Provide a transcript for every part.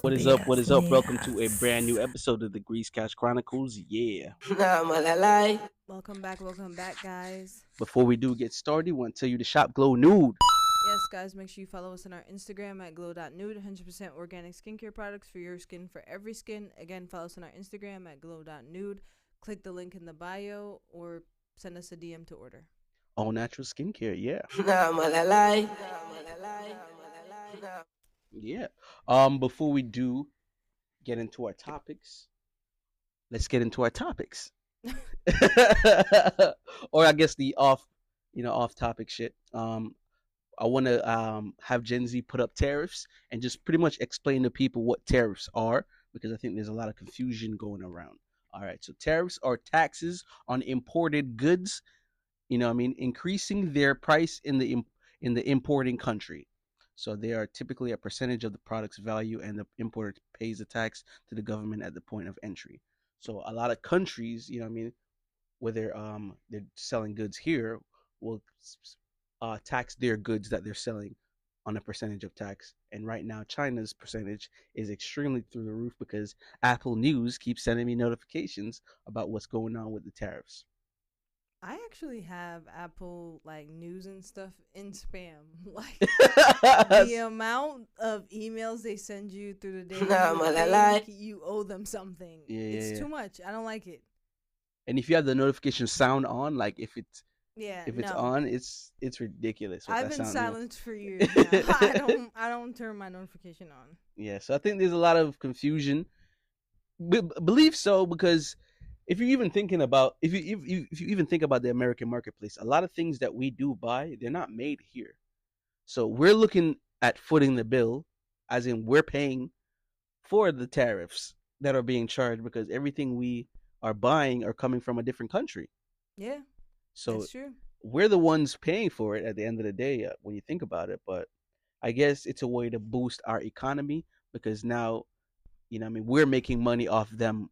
What is up? What is up? Welcome to a brand new episode of the CouchChronicles. Yeah. Welcome back, guys. Before we do get started, I want to tell you to shop Glow Nude. Yes, guys, make sure you follow us on our Instagram at glow.nude, 100% organic skincare products for your skin, for every skin. Again, follow us on our Instagram at glow.nude. Click the link in the bio or send us a DM to order. All natural skincare, yeah. Yeah. Before we do get into our topics, let's get into our topics. Or I guess the off topic shit. I want to have Gen Z put up tariffs and just pretty much explain to people what tariffs are, because I think there's a lot of confusion going around. All right, so tariffs are taxes on imported goods, increasing their price in the importing country. So they are typically a percentage of the product's value, and the importer pays the tax to the government at the point of entry. So a lot of countries, where they're selling goods here, will tax their goods that they're selling on a percentage of tax. And right now, China's percentage is extremely through the roof because Apple News keeps sending me notifications about what's going on with the tariffs. I actually have Apple news and stuff in spam. The amount of emails they send you through the day, you think you owe them something. It's too much. I don't like it. And if you have the notification sound on, if it's no. on, it's ridiculous. I've been silenced for years now. I don't turn my notification on. Yeah, so I think there's a lot of confusion. Believe so, because if you're even thinking about if you even think about the American marketplace, a lot of things that we do buy, they're not made here. So we're looking at footing the bill, as in we're paying for the tariffs that are being charged, because everything we are buying are coming from a different country. Yeah. So that's true. We're the ones paying for it at the end of the day, when you think about it. But I guess it's a way to boost our economy, because now, we're making money off them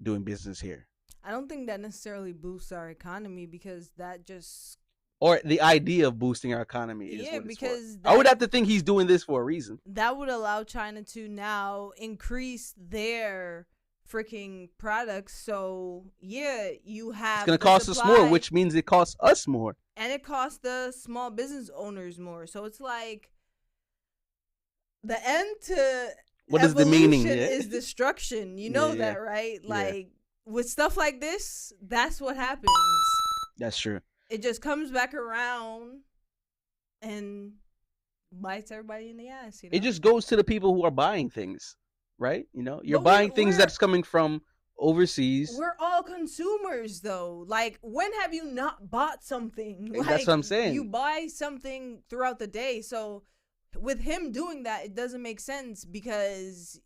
doing business here. I don't think that necessarily boosts our economy, because that just... Or the idea of boosting our economy is what it's because for. I would have to think he's doing this for a reason. That would allow China to now increase their freaking products. So yeah, you have... It's going to cost us more, which means it costs us more. And it costs the small business owners more. So it's like the end to... What is the meaning? Is destruction. You know that, right? With stuff like this, that's what happens. That's true. It just comes back around and bites everybody in the ass. It just goes to the people who are buying things, right? You're buying things that's coming from overseas. We're all consumers, though. When have you not bought something? That's what I'm saying. You buy something throughout the day. So with him doing that, it doesn't make sense, because...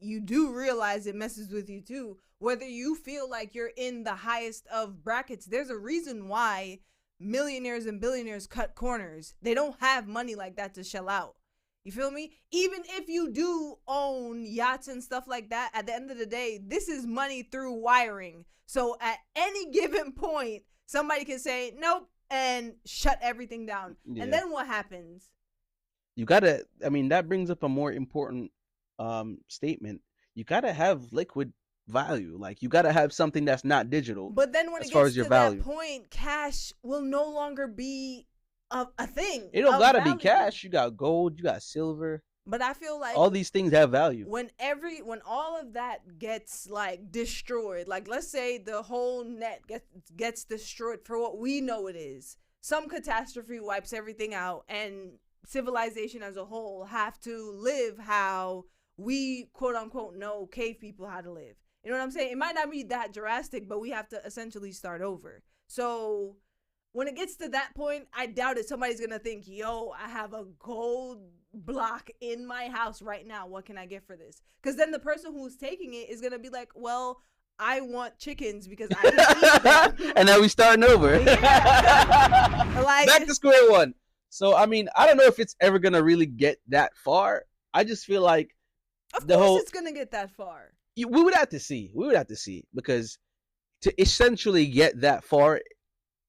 you do realize it messes with you too. Whether you feel like you're in the highest of brackets, there's a reason why millionaires and billionaires cut corners. They don't have money like that to shell out. You feel me? Even if you do own yachts and stuff like that, at the end of the day, this is money through wiring. So at any given point, somebody can say, nope, and shut everything down. Yeah. And then what happens? That brings up a more important statement. You gotta have liquid value. You gotta have something that's not digital. But then when it gets to that point, cash will no longer be a thing. It don't gotta be cash. You got gold, you got silver. But I feel like all these things have value. When all of that gets destroyed, let's say the whole net gets destroyed for what we know it is. Some catastrophe wipes everything out, and civilization as a whole have to live how we, quote unquote, know cave people how to live. You know what I'm saying? It might not be that drastic, but we have to essentially start over. So when it gets to that point, I doubt it. Somebody's going to think, yo, I have a gold block in my house right now. What can I get for this? Because then the person who's taking it is going to be like, well, I want chickens because I can eat them. And now we starting over. Yeah. Back to square one. So, I don't know if it's ever going to really get that far. I just feel like of course it's going to get that far. We would have to see. because to essentially get that far,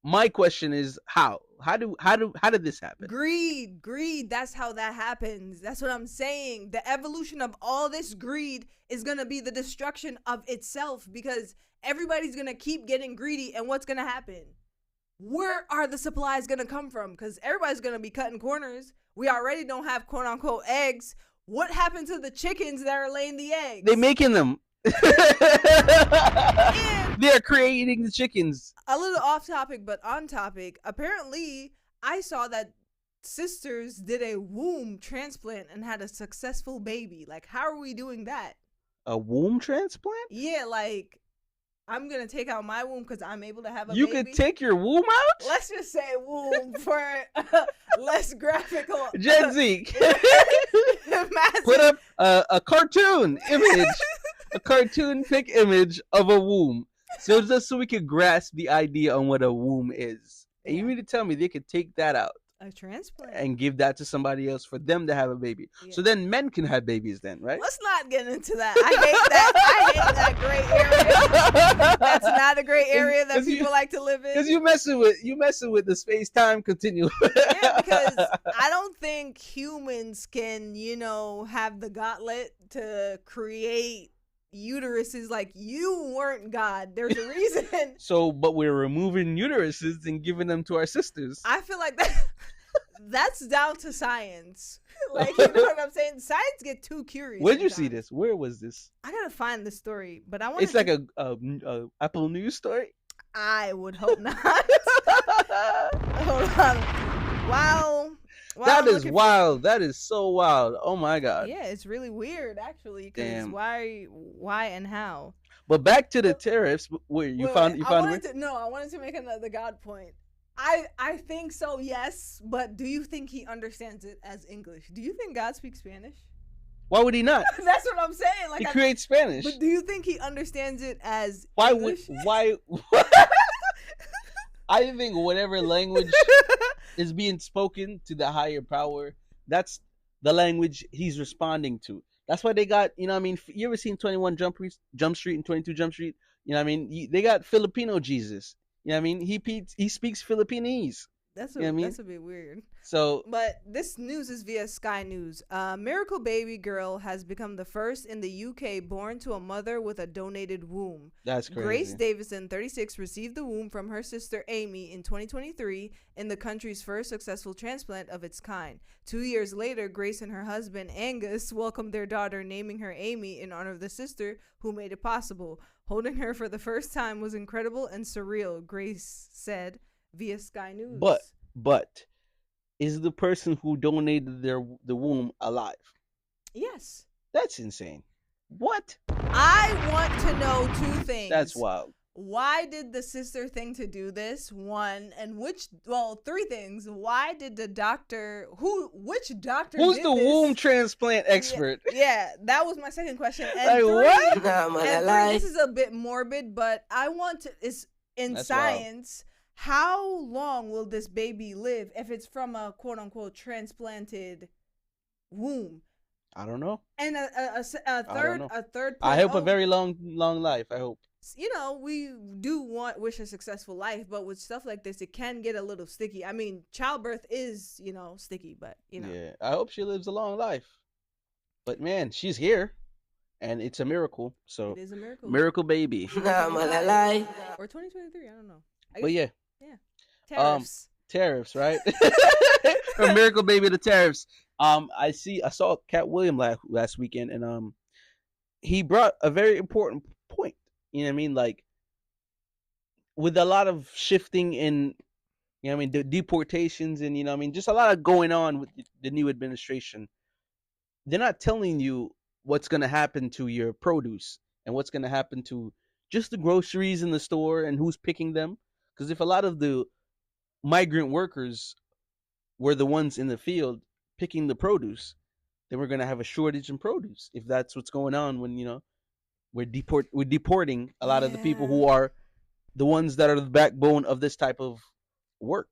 my question is how? How did this happen? Greed. That's how that happens. That's what I'm saying. The evolution of all this greed is gonna be the destruction of itself, because everybody's gonna keep getting greedy, and what's gonna happen? Where are the supplies gonna come from? Because everybody's gonna be cutting corners. We already don't have quote unquote eggs. What happened to the chickens that are laying the eggs? They making them. They're creating the chickens. A little off topic, but on topic. Apparently, I saw that sisters did a womb transplant and had a successful baby. Like, how are we doing that? A womb transplant? Yeah, like, I'm going to take out my womb because I'm able to have a baby. You could take your womb out? Let's just say womb for less graphical. Gen Z. Put up a cartoon image. A cartoon pic image of a womb. So just so we could grasp the idea on what a womb is. And you mean to tell me they could take that out? A transplant. And give that to somebody else for them to have a baby. Yeah. So then men can have babies then, right? Let's not get into that. I hate that gray area. That's not a gray area that people like to live in. Because you messing with the space-time continuum. Yeah, because I don't think humans can, have the gauntlet to create uteruses. Like, you weren't God. There's a reason. But we're removing uteruses and giving them to our sisters. I feel like that's down to science. Like, you know what I'm saying? Science get too curious. Where'd you see this? Where was this? I gotta find the story, but I want. It's like a Apple News story. I would hope not. Hold on. Wow. That is wild. That is so wild. Oh my God. Yeah, it's really weird actually. Because why and how? But back to the tariffs. Where you found? I wanted to make another God point. I think so, yes. But do you think he understands it as English? Do you think God speaks Spanish? Why would he not? That's what I'm saying. Like, he creates Spanish. But do you think he understands it as English? Why? I think whatever language is being spoken to the higher power, that's the language he's responding to. That's why they got, you ever seen 21 Jump Street and 22 Jump Street? They got Filipino Jesus. He speaks Filipinese. That's a bit weird. So, but this news is via Sky News. Miracle baby girl has become the first in the UK born to a mother with a donated womb. That's crazy. Grace Davison, 36, received the womb from her sister Amy in 2023 in the country's first successful transplant of its kind. 2 years later, Grace and her husband Angus welcomed their daughter, naming her Amy in honor of the sister who made it possible. Holding her for the first time was incredible and surreal, Grace said via Sky News. But is the person who donated the womb alive? Yes. That's insane. What? I want to know two things. That's wild. Why did the sister think to do this? One, and three things. Why did the doctor, which doctor Who's did the this? womb transplant expert? Yeah, that was my second question. And like, what? This is a bit morbid, but I want to, in That's science, wild. How long will this baby live if it's from a quote unquote transplanted womb? I don't know. And a third. I hope a very long life. I hope. We do wish a successful life, but with stuff like this, it can get a little sticky. I mean, childbirth is, sticky, but Yeah, I hope she lives a long life. But man, she's here, and it's a miracle. So it is a miracle. Miracle baby. Or 2023, I don't know. But yeah. Tariffs. Tariffs, right? From Miracle Baby to Tariffs. I saw Cat William last weekend, and he brought a very important point. Like, with a lot of shifting in, the deportations and, just a lot of going on with the new administration. They're not telling you what's going to happen to your produce and what's going to happen to just the groceries in the store and who's picking them. Because if a lot of the migrant workers were the ones in the field picking the produce, then we're going to have a shortage in produce. If that's what's going on when, we're deporting a lot of the people who are the ones that are the backbone of this type of work.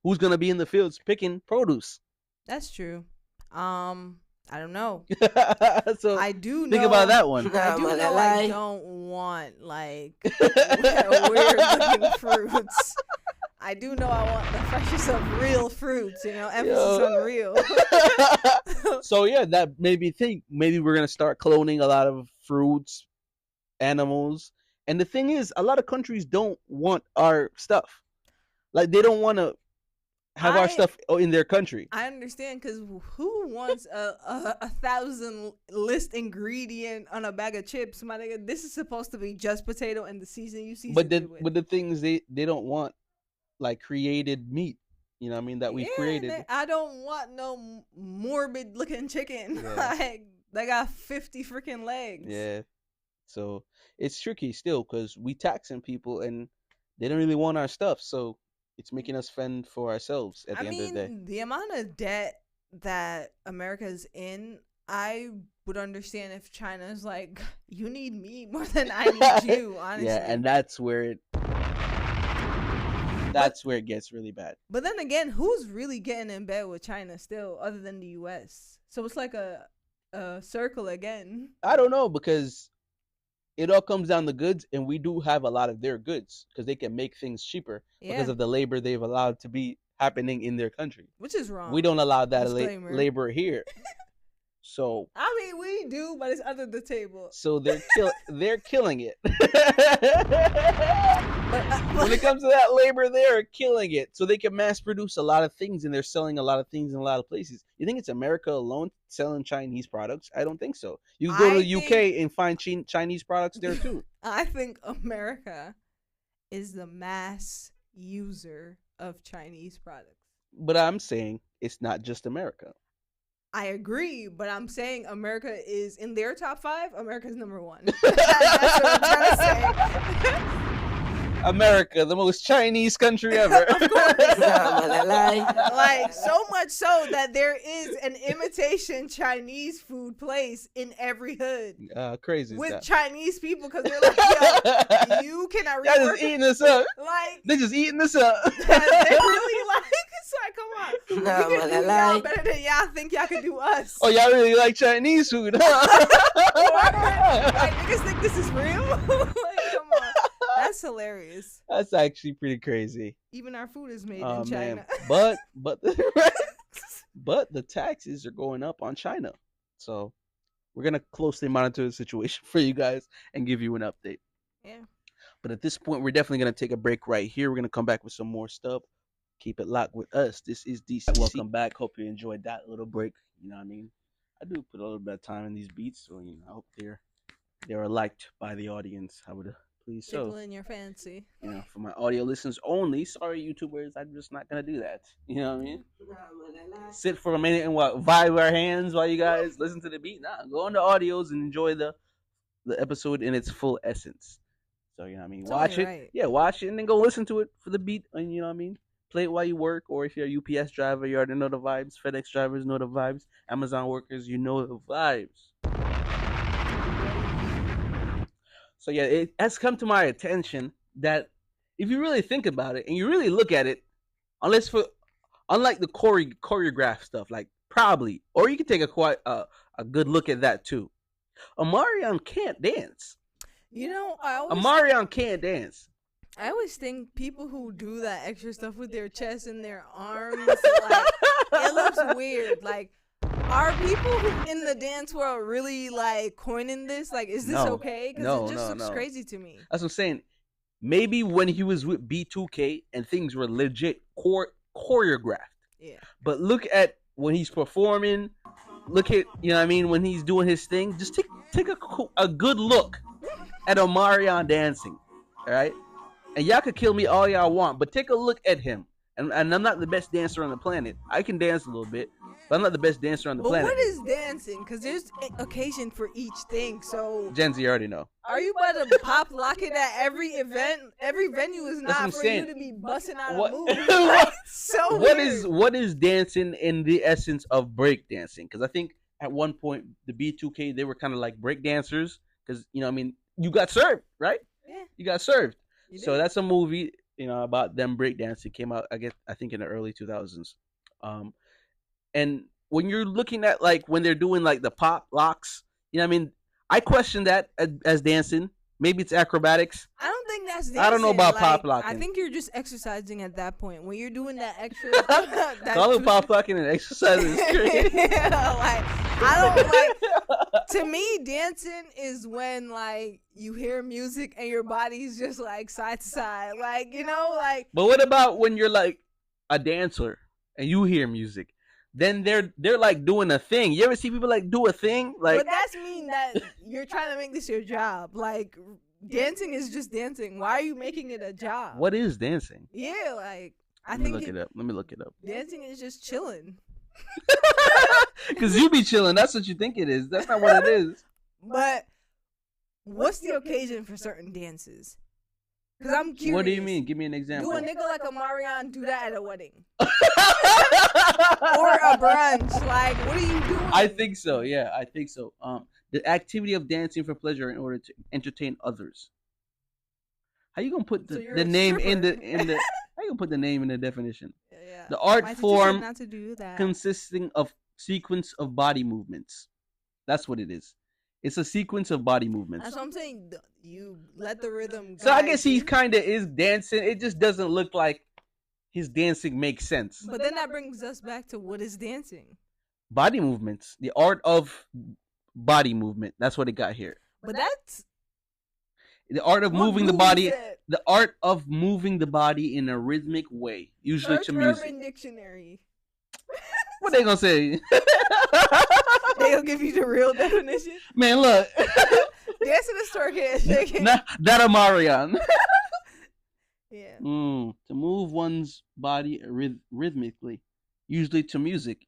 Who's going to be in the fields picking produce? That's true. I don't know. So I do know. Think about that one. I don't want weird looking fruits. I do know I want the freshness of real fruits, emphasis Yo. on real. So yeah, that made me think maybe we're gonna start cloning a lot of fruits, animals. And the thing is, a lot of countries don't want our stuff. Like they don't want to have our stuff in their country. I understand, because who wants a 1,000 list ingredient on a bag of chips? My nigga, this is supposed to be just potato and the season you season it with. But the things they don't want, like created meat. You know what I mean? That we've created. I don't want no morbid looking chicken. Yeah. Like they got 50 freaking legs. Yeah. So it's tricky still because we taxing people and they don't really want our stuff. So it's making us fend for ourselves at the end of the day. The amount of debt that America's in, I would understand if China's like, you need me more than I need you, honestly. Yeah, and that's where it gets really bad. But then again, who's really getting in bed with China still other than the US? So it's like a circle again. I don't know, because it all comes down to goods, and we do have a lot of their goods because they can make things cheaper because of the labor they've allowed to be happening in their country. Which is wrong. We don't allow that labor here. So I mean, we do, but it's under the table. So they're killing it. When it comes to that labor, they're killing it. So they can mass produce a lot of things, and they're selling a lot of things in a lot of places. You think it's America alone selling Chinese products? I don't think so. You go to the UK and find Chinese products there too. I think America is the mass user of Chinese products. But I'm saying it's not just America. I agree, but I'm saying America is in their top 5. America's number 1. That's what I'm trying to say. America, the most Chinese country ever. Of course. Like, so much so that there is an imitation Chinese food place in every hood. Crazy. With Chinese people, because they're like, yo, you cannot read. They're just eating this up. Like, they're just eating this up. They really like, it's like, come on. No, we can do y'all better than y'all think y'all can do us. Oh, y'all really like Chinese food, huh? Like, niggas think this is real? Like, come on. That's hilarious. That's actually pretty crazy. Even our food is made in China. Man. But the taxes are going up on China. So we're gonna closely monitor the situation for you guys and give you an update. Yeah. But at this point, we're definitely gonna take a break right here. We're gonna come back with some more stuff. Keep it locked with us. This is DCC. Welcome back. Hope you enjoyed that little break. You know what I mean? I do put a little bit of time in these beats, so I hope they are liked by the audience. I would please so. Tickling your fancy. For my audio listeners only. Sorry, YouTubers, I'm just not gonna do that. You know what I mean? Sit for a minute and vibe our hands while you guys listen to the beat. Nah, go on the audios and enjoy the episode in its full essence. So you know what I mean? Watch it. Right. Yeah, watch it and then go listen to it for the beat. And you know what I mean? Play it while you work, or if you're a UPS driver, you already know the vibes. FedEx drivers know the vibes. Amazon workers, you know the vibes. So yeah, it has come to my attention that if you really think about it and you really look at it, unlike the choreographed stuff, like probably, or you can take a good look at that too. Omarion can't dance. Omarion can't dance. I always think people who do that extra stuff with their chest and their arms, like, it looks weird. Like, are people who in the dance world really like coining this? Like, is this okay? Because it just looks crazy to me. That's what I'm saying. Maybe when he was with B2K and things were legit choreographed. Yeah. But look at when he's performing. Look at, you know what I mean, when he's doing his thing. Just take a good look at Omarion dancing. All right? And y'all could kill me all y'all want, but take a look at him. And I'm not the best dancer on the planet. I can dance a little bit, but I'm not the best dancer on the planet. But what is dancing? Because there's occasion for each thing. So Gen Z already know. Are you about to pop lock it at every event? Every venue is not for you to be busting out a move. So what is dancing in the essence of break dancing? Because I think at one point the B2K, they were kind of like break dancers. Because you know, I mean, you got served, right? Yeah. You got served. So that's a movie, about them breakdancing. Came out, I think in the early 2000s. And when you're looking at like when they're doing like the pop locks, you know what I mean? I question that as dancing. Maybe it's acrobatics. I don't think that's dancing. I don't know about like, pop locking. I think you're just exercising at that point when you're doing that extra. Calling pop locking and exercising is crazy. Yeah, like I don't like. To me, dancing is when like you hear music and your body's just like side to side, like you know, like. But what about when you're like a dancer and you hear music? Then they're like doing a thing. You ever see people like do a thing? Like, but that's mean that you're trying to make this your job. Like dancing is just dancing. Why are you making it a job? what is dancing? Yeah, like I Let me think look it up. Let me look it up. dancing is just chilling. Because you be chilling. That's what you think it is. That's not what it is. But what's the occasion for certain dances? Because I'm curious. What do you mean? Give me an example. Do a nigga like a Marion do that at a wedding? Or a brunch? Like, what are you doing? I think so. Yeah, I think so. The activity of dancing for pleasure in order to entertain others. How you gonna put the name in the how you gonna put the name in the definition? Yeah. The art My teacher form said not to do that. consisting of sequence of body movements. That's what it is. It's a sequence of body movements. That's what I'm saying. You let the rhythm. So I guide guess he you. kind of is dancing. It just doesn't look like his dancing makes sense. But then that brings us back to what is dancing. Body movements, the art of body movement. That's what it got here. But that's The art of what moving the Google body. said. The art of moving the body in a rhythmic way, usually Search to music. Urban Dictionary. What they gonna say? They'll give you the real definition. Man, look. Dancing is twerking, shaking. That a Marion. Yeah. To move one's body rhythmically, usually to music.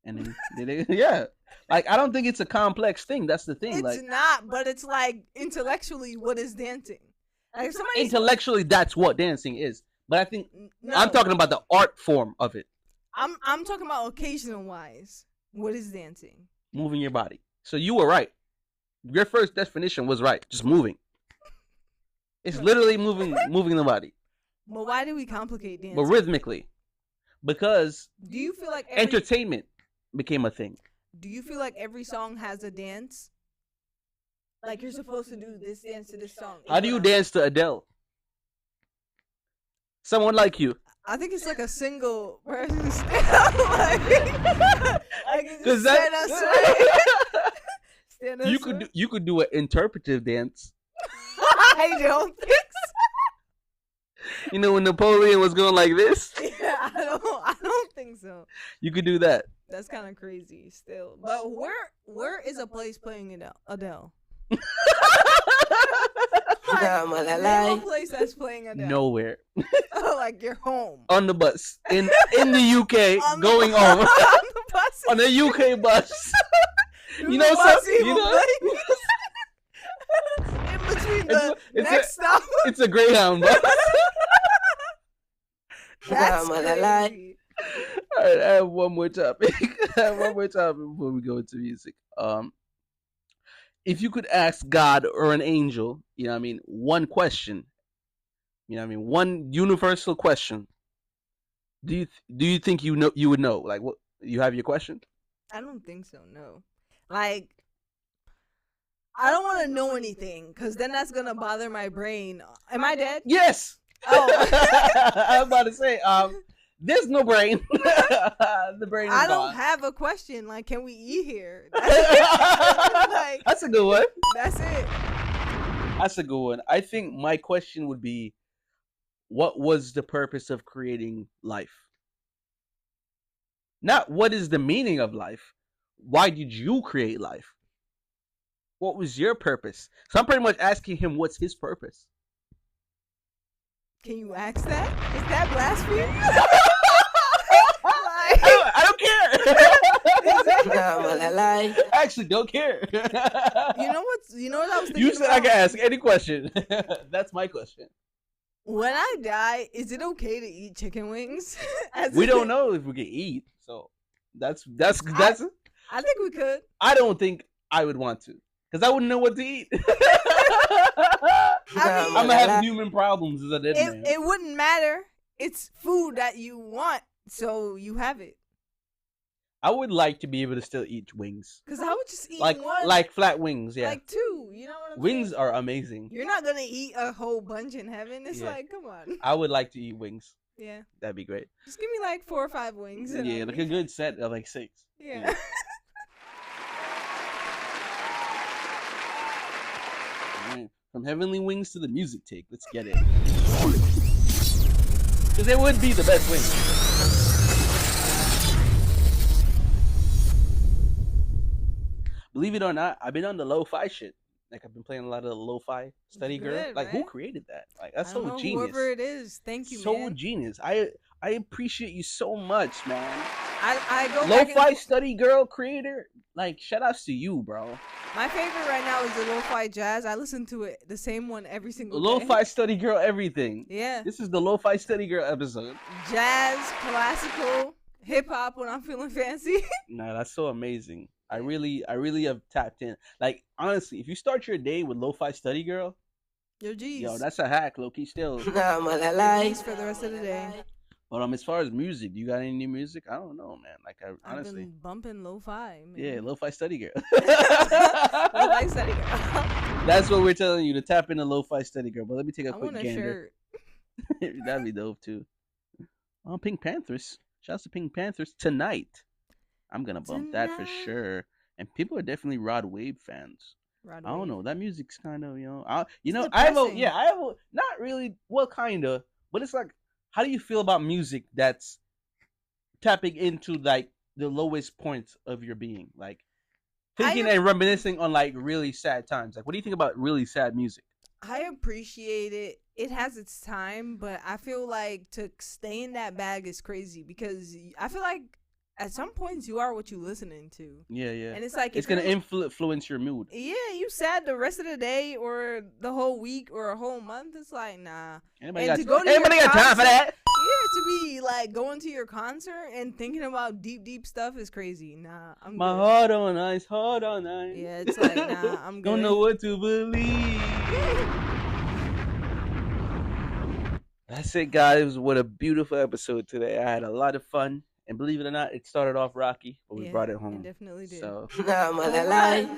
And then yeah, like I don't think it's a complex thing. That's the thing. It's like not, but it's like intellectually, what is dancing? Like somebody intellectually, that's what dancing is. But I think no, I'm talking about the art form of it. I'm talking about occasional wise. What is dancing? Moving your body. So you were right. Your first definition was right. Just moving. It's literally moving the body. But why do we complicate dancing? But rhythmically. Because do you feel like entertainment became a thing. Do you feel like every song has a dance? Like you're supposed to do this dance to this song. How do you dance to Adele? Someone like you. I think it's like a single person stand like you just stand up straight. Stand up straight. You could do an interpretive dance. I don't think so. You know when Napoleon was going like this? Yeah, I don't think so. You could do that. That's kind of crazy still. But where is a place playing Adele? Name a place that's playing Adele. Nowhere. Oh, like your home. On the bus. In the UK going home. On the bus. On the UK bus. You know in between the next stop. It's a Greyhound bus. That's crazy. All right, I have one more topic. Before we go into music. If you could ask God or an angel, you know what I mean, one question, you know what I mean, one universal question, do you think you would know? Like, what, you have your question? I don't think so, no. Like, I don't want to know anything, because then that's going to bother my brain. Am I dead? Yes! Oh. I was about to say, there's no brain. The brain is I gone. don't have a question. Like, can we eat here? Like, that's a good one. That's it. That's a good one. I think my question would be, what was the purpose of creating life? Not what is the meaning of life. Why did you create life? What was your purpose? So I'm pretty much asking him, what's his purpose? Can you ask that? Is that blasphemy? I don't care. I actually don't care. You know what I was thinking You said about? I can ask any question. That's my question. When I die, is it okay to eat chicken wings? We don't know if we can eat, so that's. I think we could. I don't think I would want to, because I wouldn't know what to eat. I'm gonna have human problems as a dead man. It wouldn't matter. It's food that you want, so you have it. I would like to be able to still eat wings, Cause I would just eat like one, flat wings. Yeah, like two. You know what I'm wings saying? are amazing. You're not gonna eat a whole bunch in heaven. It's Yeah, like, come on. I would like to eat wings. Yeah, That'd be great. just give me like 4 or 5 wings, and Yeah, I'll like a be good set of like 6. yeah. Alright, from heavenly wings to the music take. Let's get it. Because it would be the best wings. Believe it or not, I've been on the lo-fi shit. Like I've been playing a lot of the lo-fi study girl. Good, Like who right? created that? Like that's I don't so know genius. whoever it is. Thank you, So man. genius. I appreciate you so much, man. I go back Lo-fi and, study girl creator. Like shout outs to you, bro. my favorite right now is the lo-fi jazz. I listen to it, the same one every single day. Lo-fi study girl everything. Yeah. This is the lo-fi study girl episode. Jazz, classical, hip hop when I'm feeling fancy. Nah, that's so amazing. I really have tapped in. Like honestly, if you start your day with lo-fi study girl, Yo, geez. yo, that's a hack, Loki. Still. Nice for the rest of the day. But as far as music, do you got any new music? I don't know, man. Like I I've honestly, been bumping lo-fi, man. yeah, lo-fi study girl. Lo-fi study girl. That's what we're telling you to tap into lo-fi study girl. But let me take a I quick want a gander. shirt. That'd be dope too. Oh, Pink Pantheress. Shouts to Pink Pantheress tonight. I'm gonna bump that for Tonight. sure. And people are definitely Rod Wave fans. Rod I don't Wave. know. That music's kind of, It's I have a, depressing. yeah, I have a, not really, well, kind of, but it's like, how do you feel about music that's tapping into like the lowest points of your being? Like thinking I and reminiscing on like really sad times. Like, what do you think about really sad music? I appreciate it. It has its time, but I feel like to stay in that bag is crazy because I feel like at some points you are what you listening to, Yeah, yeah. and it's like It's if gonna you're influence your mood. yeah, you sad the rest of the day or the whole week or a whole month. It's like nah. Anybody And got, to go to anybody your got time for concert- that? Yeah, to be like going to your concert and thinking about deep stuff is crazy. Nah, I'm My good. heart on ice, heart on ice. Yeah, it's like nah, I'm good. Don't know what to believe. That's it, guys. What a beautiful episode today. I had a lot of fun. And believe it or not, it started off rocky, but we Yeah, brought it it home. definitely did. So Alright.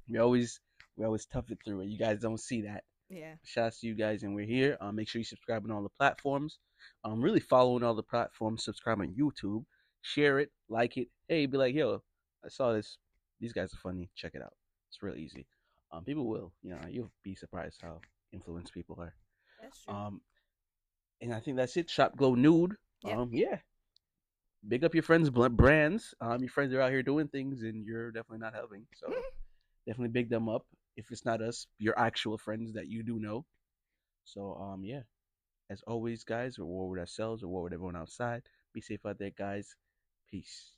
we always tough it through it. You guys don't see that. Yeah. Shouts to you guys, and we're here. Make sure you subscribe on all the platforms. Really following all the platforms. Subscribe on YouTube. Share it, like it. Hey, be like, yo, I saw this. These guys are funny. Check it out. It's real easy. People will, you'll be surprised how influenced people are. That's true. And I think that's it. Shop Glow Nude. Yep. Yeah. Big up your friends' brands. Your friends are out here doing things, and you're definitely not helping. So definitely big them up. If it's not us, your actual friends that you do know. So yeah. As always, guys, we're war with ourselves, we're war with everyone outside. Be safe out there, guys. Peace.